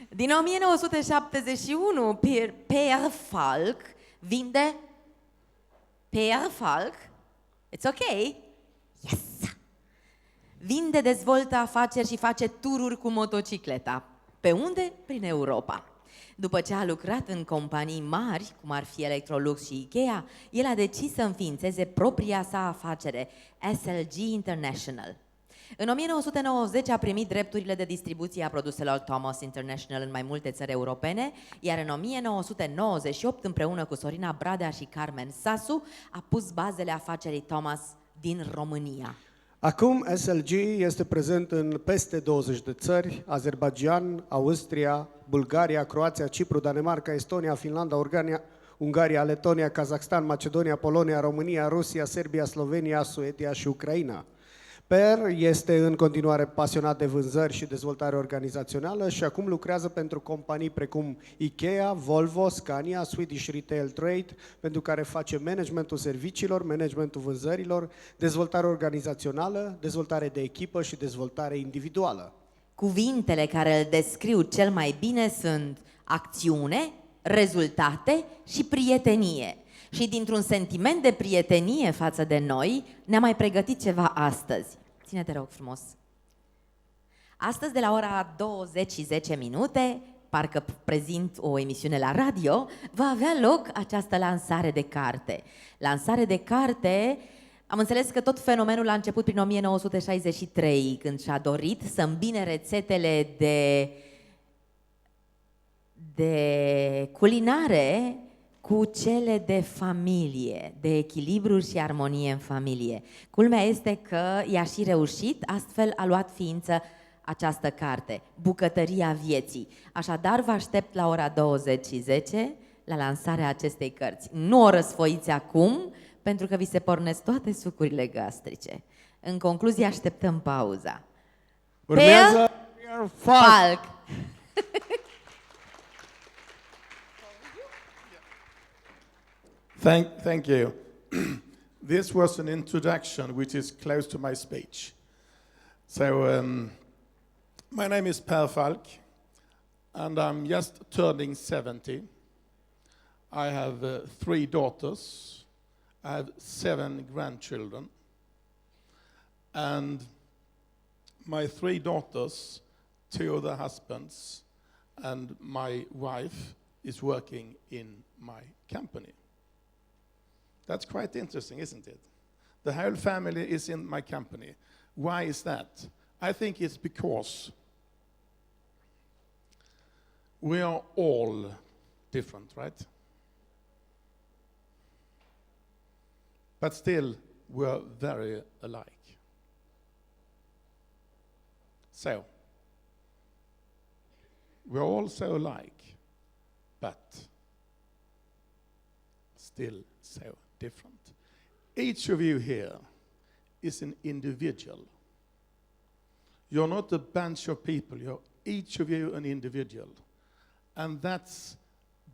Din 1971, Per Falck vinde... Per Falck? It's okay? Yes! Vinde, dezvoltă afaceri și face tururi cu motocicleta. Pe unde? Prin Europa. După ce a lucrat în companii mari, cum ar fi Electrolux și Ikea, el a decis să înființeze propria sa afacere, SLG International. În 1990 a primit drepturile de distribuție a produselor Thomas International în mai multe țări europene, iar în 1998, împreună cu Sorina Bradea și Carmen Sasu, a pus bazele afacerii Thomas din România. Acum SLG este prezent în peste 20 de țări: Azerbaijan, Austria, Bulgaria, Croația, Cipru, Danemarca, Estonia, Finlanda, Ungaria, Letonia, Kazakhstan, Macedonia, Polonia, România, Rusia, Serbia, Slovenia, Suedia și Ucraina. Per este în continuare pasionat de vânzări și dezvoltare organizațională și acum lucrează pentru companii precum Ikea, Volvo, Scania, Swedish Retail Trade, pentru care face managementul serviciilor, managementul vânzărilor, dezvoltare organizațională, dezvoltare de echipă și dezvoltare individuală. Cuvintele care îl descriu cel mai bine sunt acțiune, rezultate și prietenie. Și dintr-un sentiment de prietenie față de noi, ne-a mai pregătit ceva astăzi. Ține-te, rog frumos. Astăzi, de la ora 20:10, parcă prezint o emisiune la radio, va avea loc această lansare de carte. Lansare de carte, am înțeles că tot fenomenul a început prin 1963, când și-a dorit să îmbine rețetele de culinare cu cele de familie, de echilibru și armonie în familie. Culmea este că i-a și reușit, astfel a luat ființă această carte, Bucătăria vieții. Așadar, vă aștept la ora 20:10 la lansarea acestei cărți. Nu o răsfoiți acum, pentru că vi se pornesc toate sucurile gastrice. În concluzie, așteptăm pauza. Urmează Falck. Thank you. This was an introduction which is close to my speech. So, my name is Per Falck, and I'm just turning 70. I have 3 daughters. I have 7 grandchildren. And my 3 daughters, 2 of the husbands, and my wife is working in my company. That's quite interesting, isn't it? The whole family is in my company. Why is that? I think it's because we are all different, right? But still, we're very alike. So, we're all so alike, but still so different. Each of you here is an individual. You're not a bunch of people. You're each of you an individual. And that's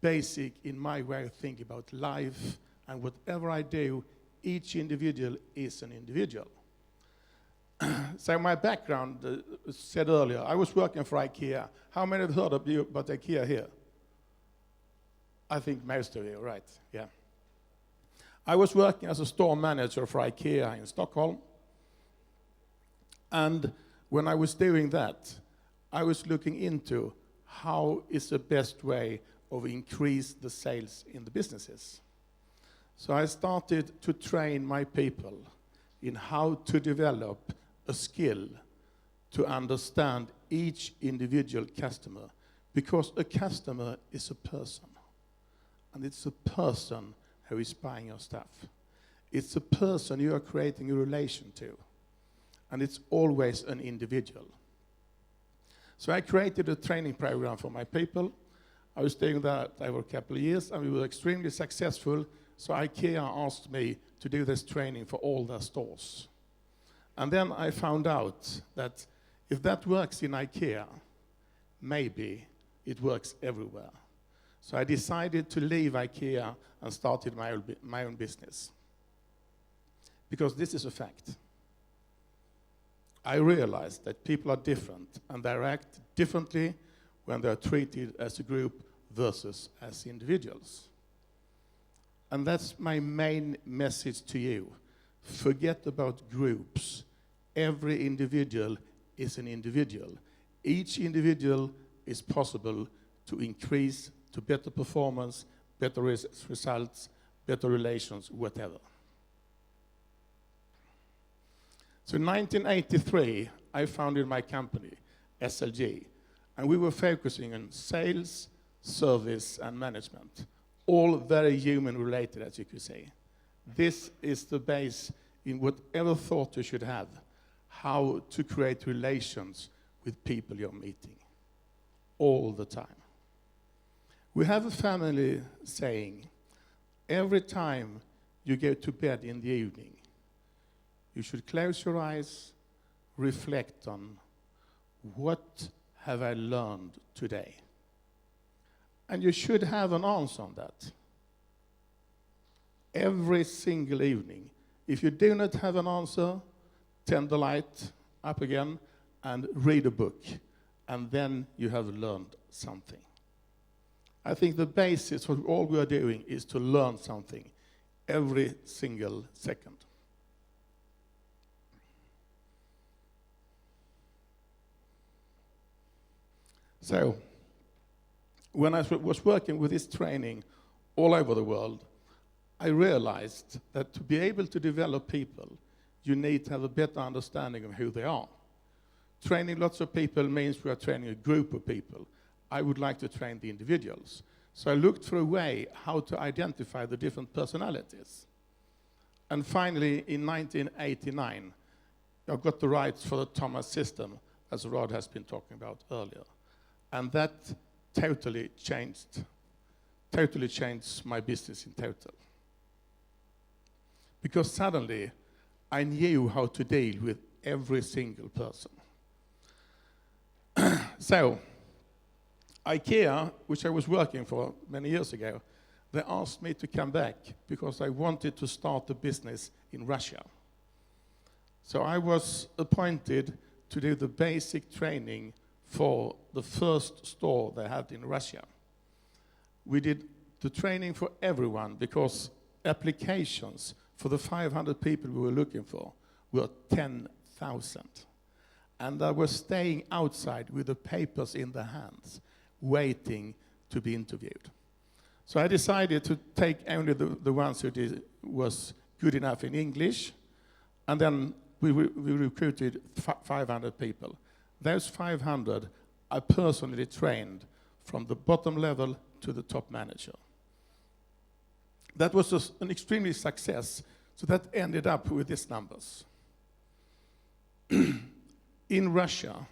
basic in my way of thinking about life. And whatever I do, each individual is an individual. So my background, said earlier, I was working for IKEA. How many have heard about IKEA here? I think most of you, right? Yeah. I was working as a store manager for IKEA in Stockholm. And when I was doing that, I was looking into how is the best way of increase the sales in the businesses. So I started to train my people in how to develop a skill to understand each individual customer, because a customer is a person, and it's a person who is buying your stuff. It's a person you are creating a relation to, and it's always an individual. So I created a training program for my people. I was doing that over a couple of years, and we were extremely successful. So IKEA asked me to do this training for all their stores. And then I found out that if that works in IKEA, maybe it works everywhere. So I decided to leave IKEA and started my own business. Because this is a fact. I realized that people are different and they react differently when they are treated as a group versus as individuals. And that's my main message to you. Forget about groups. Every individual is an individual. Each individual is possible to increase to better performance, better results, better relations, whatever. So in 1983, I founded my company, SLG, and we were focusing on sales, service, and management, all very human-related, as you could say. This is the base in whatever thought you should have, how to create relations with people you're meeting, all the time. We have a family saying, every time you go to bed in the evening, you should close your eyes, reflect on what have I learned today? And you should have an answer on that. Every single evening. If you do not have an answer, turn the light up again and read a book. And then you have learned something. I think the basis for all we are doing is to learn something every single second. So, when I was working with this training all over the world, I realized that to be able to develop people, you need to have a better understanding of who they are. Training lots of people means we are training a group of people. I would like to train the individuals. So I looked for a way how to identify the different personalities. And finally, in 1989, I got the rights for the Thomas system, as Rod has been talking about earlier. And that totally changed my business in total. Because suddenly, I knew how to deal with every single person. So, IKEA, which I was working for many years ago, they asked me to come back because I wanted to start a business in Russia. So I was appointed to do the basic training for the first store they had in Russia. We did the training for everyone because applications for the 500 people we were looking for were 10,000. And I was staying outside with the papers in their hands, waiting to be interviewed. So I decided to take only the ones who was good enough in English, and then we recruited 500 people. Those 500 I personally trained from the bottom level to the top manager. That was an extremely success, so that ended up with these numbers. In Russia,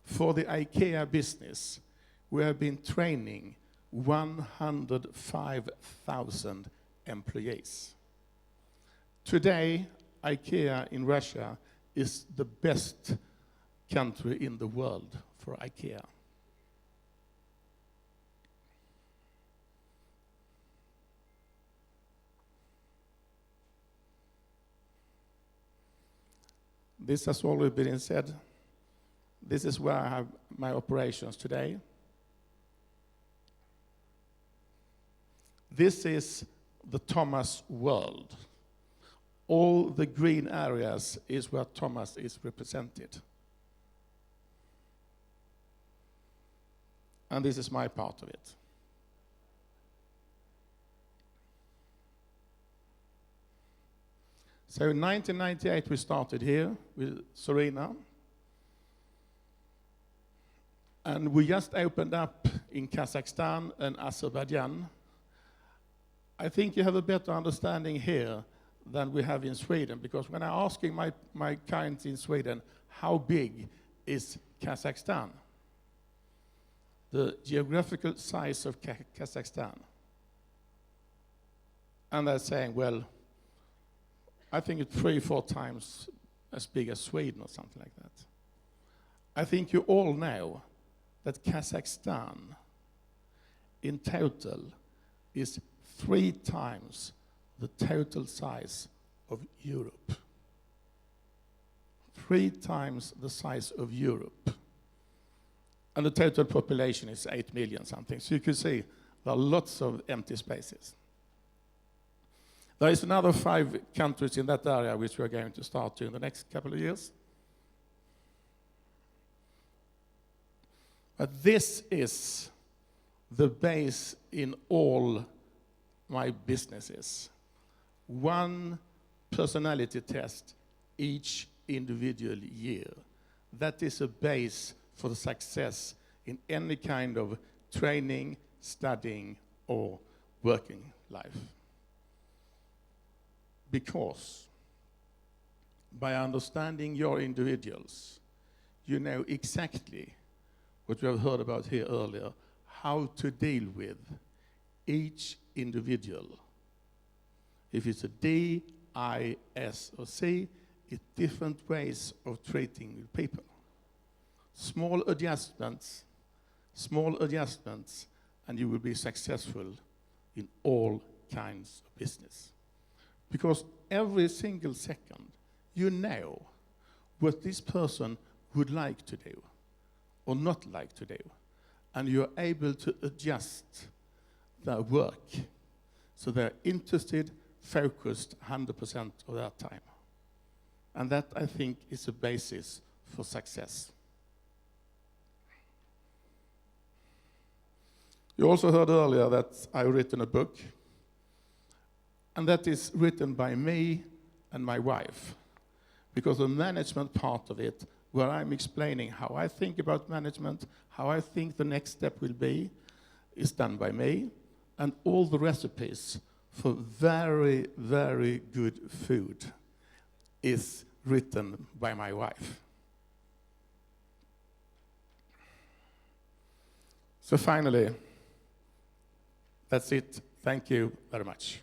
for the IKEA business, we have been training 105,000 employees. Today, IKEA in Russia is the best country in the world for IKEA. This has already been said. This is where I have my operations today. This is the Thomas world. All the green areas is where Thomas is represented. And this is my part of it. So in 1998 we started here with Serena. And we just opened up in Kazakhstan and Azerbaijan. I think you have a better understanding here than we have in Sweden, because when I'm asking my clients in Sweden, how big is Kazakhstan? The geographical size of Kazakhstan. And they're saying, well, I think it's 3-4 times as big as Sweden or something like that. I think you all know that Kazakhstan in total is 3 times the total size of Europe. 3 times the size of Europe. And the total population is 8 million something. So you can see there are lots of empty spaces. There is another 5 countries in that area which we are going to start in the next couple of years. But this is the base in all my businesses. 1 personality test each individual year. That is a base for the success in any kind of training, studying, or working life. Because by understanding your individuals, you know exactly what we have heard about here earlier, how to deal with each individual. If it's a D, I, S, or C, it's different ways of treating with people. Small adjustments, and you will be successful in all kinds of business. Because every single second, you know what this person would like to do or not like to do. And you're able to adjust their work so they're interested, focused 100% of their time. And that, I think, is a basis for success. You also heard earlier that I've written a book, and that is written by me and my wife, because the management part of it, where I'm explaining how I think about management, how I think the next step will be, is done by me, and all the recipes for very, very good food is written by my wife. So finally, that's it. Thank you very much.